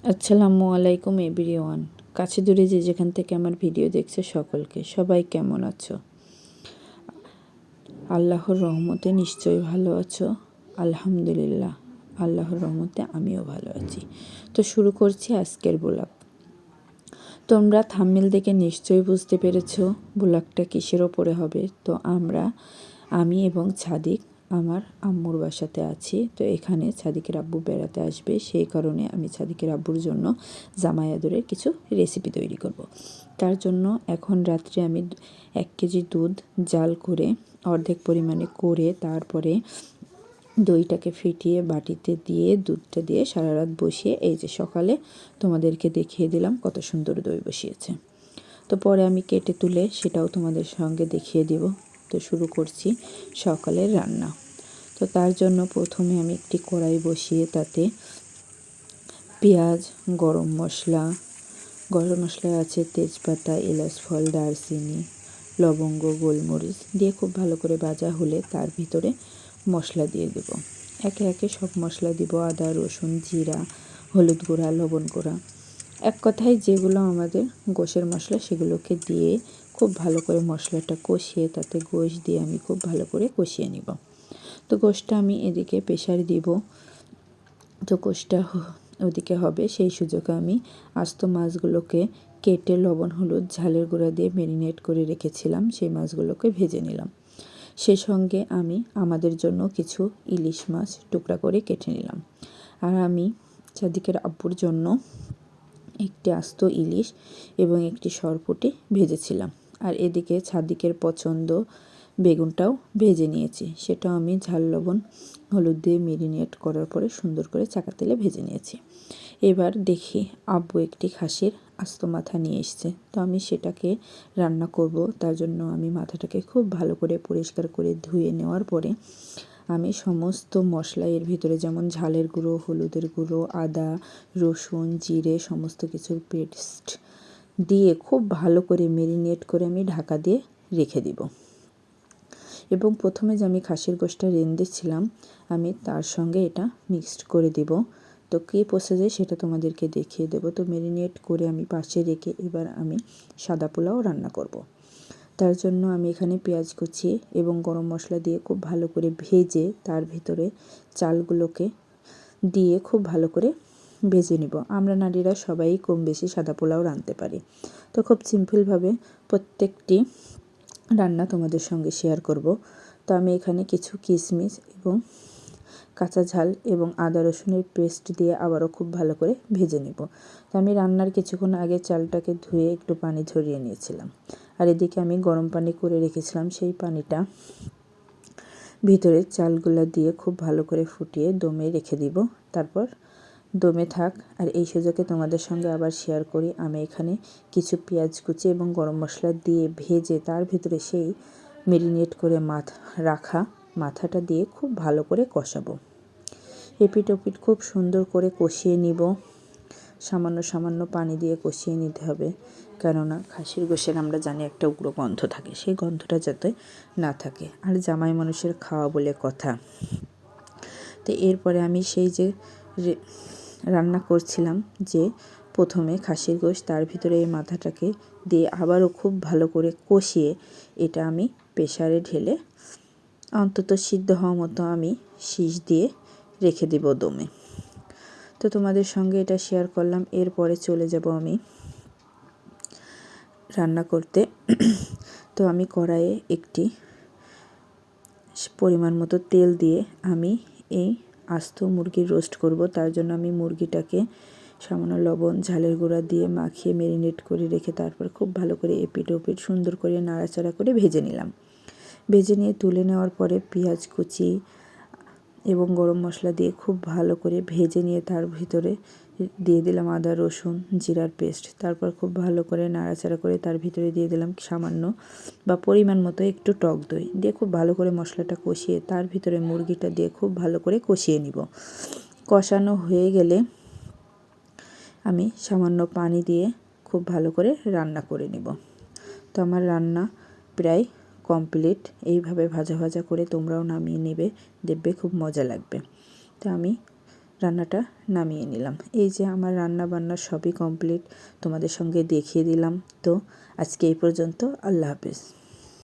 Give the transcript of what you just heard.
আসসালামু আলাইকুম এভরিওয়ান। কাছে দূরে যে যেখান থেকে আমার ভিডিও দেখছে সকলকে, সবাই কেমন আছো? আল্লাহর রহমতে নিশ্চয়ই ভালো আছো। আলহামদুলিল্লাহ, আল্লাহর রহমতে আমিও ভালো আছি। তো শুরু করছি আজকের ব্লগ। তোমরা থাম্বনেল দেখে নিশ্চয়ই বুঝতে পেরেছো ব্লগটা কিসের ওপরে হবে। তো আমি এবং ছাদিক আমার আম্মুর বাসাতে আছি। তো এখানে ছাদিকের আব্বু বেড়াতে আসবে, সেই কারণে আমি ছাদিকের আব্বুর জন্য জামাই আদরের কিছু রেসিপি তৈরি করব। তার জন্য এখন রাত্রে আমি 1 কেজি দুধ জাল করে অর্ধেক পরিমাণে করে তারপরে দইটাকে ফেটিয়ে বাটিতে দিয়ে দুধটা দিয়ে সারা রাত বসিয়ে এই যে সকালে তোমাদেরকে দেখিয়ে দিলাম কত সুন্দর দই বসিয়েছে। তো পরে আমি কেটে তুলে সেটাও তোমাদের সঙ্গে দেখিয়ে দিব। তো শুরু করছি সকালের রান্না। তো তার জন্য প্রথমে আমি একটি কড়াই বসিয়ে তাতে পেঁয়াজ, গরম মশলা আছে তেজপাতা, এলাচ ফল, দারচিনি, লবঙ্গ, গোলমরিচ দিয়ে খুব ভালো করে ভাজা হলে তার ভিতরে মশলা দিয়ে দেব। একে একে সব মশলা দিব, আদা, রসুন, জিরা, হলুদ গুঁড়া, লবণ গুঁড়া, এক কথায় যেগুলো আমাদের গোশের মশলা সেগুলোকে দিয়ে খুব ভালো করে মশলাটা কষিয়ে তাতে গোশ দিয়ে আমি খুব ভালো করে কষিয়ে নিব। তো গোশটা আমি এদিকে প্রেশারে দিব। তো গোশটা ওদিকে হবে, সেই সুযোগে আমি আস্ত মাছগুলোকে কেটে লবণ হলুদ ঝালের গুঁড়া দিয়ে ম্যারিনেট করে রেখেছিলাম, সেই মাছগুলোকে ভেজে নিলাম। সে সঙ্গে আমি আমাদের জন্য কিছু ইলিশ মাছ টুকরা করে কেটে নিলাম। আর আমি চাদিকের আব্বুর জন্য একটি আস্ত ইলিশ এবং একটি সরপুঁটি ভেজেছিলাম। আর এদিকে ছাদিকের পছন্দ বেগুনটাও ভেজে নিয়েছি, সেটাও আমি ঝাল লবণ হলুদ দিয়ে ম্যারিনেট করার পরে সুন্দর করে চাকা তেলে ভেজে নিয়েছি। এবার দেখি আব্বু একটি খাসির আস্ত মাথা নিয়ে এসছে। তো আমি সেটাকে রান্না করব। তার জন্য আমি মাথাটাকে খুব ভালো করে পরিষ্কার করে ধুয়ে নেওয়ার পরে আমি সমস্ত মশলা এর ভিতরে যেমন ঝালের গুঁড়ো, হলুদের গুঁড়ো, আদা, রসুন, জিরে সমস্ত কিছুর পেস্ট দিয়ে খুব ভালো করে ম্যারিনেট করে আমি ঢাকা দিয়ে রেখে দিব। এবং প্রথমে যে আমি খাসির গোশটা রেঁধেছিলাম আমি তার সঙ্গে এটা মিক্সড করে দেব। তো কী প্রসেসে সেটা তোমাদেরকে দেখিয়ে দেব। তো ম্যারিনেট করে আমি পাশে রেখে এবার আমি সাদা পোলাও রান্না করব। তার জন্য আমি এখানে পেঁয়াজ কুচি এবং গরম মশলা দিয়ে খুব ভালো করে ভেজে তার ভিতরে চালগুলোকে দিয়ে খুব ভালো করে ভেজে নিব। আমরা নারীরা সবাই কম বেশি সাদা পোলাও রাঁধতে পারি। তো খুব সিম্পলভাবে প্রত্যেকটি রান্না তোমাদের সঙ্গে শেয়ার করব। তো আমি এখানে কিছু কিশমিশ এবং কাঁচা ঝাল এবং আদা রসুনের পেস্ট দিয়ে আবারও খুব ভালো করে ভেজে নেব। তো আমি রান্নার কিছুক্ষণ আগে চালটাকে ধুয়ে একটু পানি ঝরিয়ে নিয়েছিলাম। আর এদিকে আমি গরম পানি করে রেখেছিলাম, সেই পানিটা ভিতরে চালগুলো দিয়ে খুব ভালো করে ফুটিয়ে দমে রেখে দিব। তারপর দমে থাক। আর এই সুযোগে তোমাদের সঙ্গে আবার শেয়ার করি, আমি এখানে কিছু পেঁয়াজ কুচি এবং গরম মশলা দিয়ে ভেজে তার ভিতরে সেই ম্যারিনেট করে রাখা মাথাটা দিয়ে খুব ভালো করে কষাবো। এপিট ওপিট খুব সুন্দর করে কষিয়ে নিব। সামান্য পানি দিয়ে কষিয়ে নিতে হবে, কেননা খাসির গোশের আমরা জানি একটা উগ্র গন্ধ থাকে, সেই গন্ধটা যাতে না থাকে। আর জামাই মানুষের খাওয়া বলে কথা। তো এরপরে আমি সেই যে রান্না করছিলাম যে প্রথমে খাসির গোশ তার ভিতরে এই মাথাটাকে দিয়ে আবারও খুব ভালো করে কষিয়ে এটা আমি প্রেসারে ঢেলে অন্তত সিদ্ধ হওয়া মতো আমি শীষ দিয়ে রেখে দেব দমে। তো তোমাদের সঙ্গে এটা শেয়ার করলাম। এরপরে চলে যাব আমি রান্না করতে। তো আমি কড়াইয়ে একটি পরিমাণ মতো তেল দিয়ে আমি এই আস্ত মুরগির রোস্ট করব। তার জন্য আমি মুরগিটাকে সামান্য লবণ ঝালের গুঁড়া দিয়ে মাখিয়ে ম্যারিনেট করে রেখে তারপর খুব ভালো করে এপিট ওপিট সুন্দর করে নাড়াচাড়া করে ভেজে নিলাম। ভেজে নিয়ে তুলে নেওয়ার পরে পেঁয়াজ কুচি এবং গরম মশলা দিয়ে খুব ভালো করে ভেজে নিয়ে তার ভিতরে দিয়ে দিলাম আদা রসুন জিরার পেস্ট। তারপর খুব ভালো করে নাড়াচাড়া করে তার ভিতরে দিয়ে দিলাম সামান্য বা পরিমাণ মতো একটু টক দই দিয়ে খুব ভালো করে মশলাটা কষিয়ে তার ভিতরে মুরগিটা দিয়ে খুব ভালো করে কষিয়ে নিব। কষানো হয়ে গেলে আমি সামান্য পানি দিয়ে খুব ভালো করে রান্না করে নিব। তো আমার রান্না প্রায় কমপ্লিট। এইভাবে ভাজা ভাজা করে তোমরাও নামিয়ে নেবে, দেখবে খুব মজা লাগবে। তো আমি রান্নাটা নামিয়ে নিলাম। এই যে আমার রান্না বান্না সবই কমপ্লিট, তোমাদের সঙ্গে দেখিয়ে দিলাম। তো আজকে এই পর্যন্ত, আল্লাহ হাফেজ।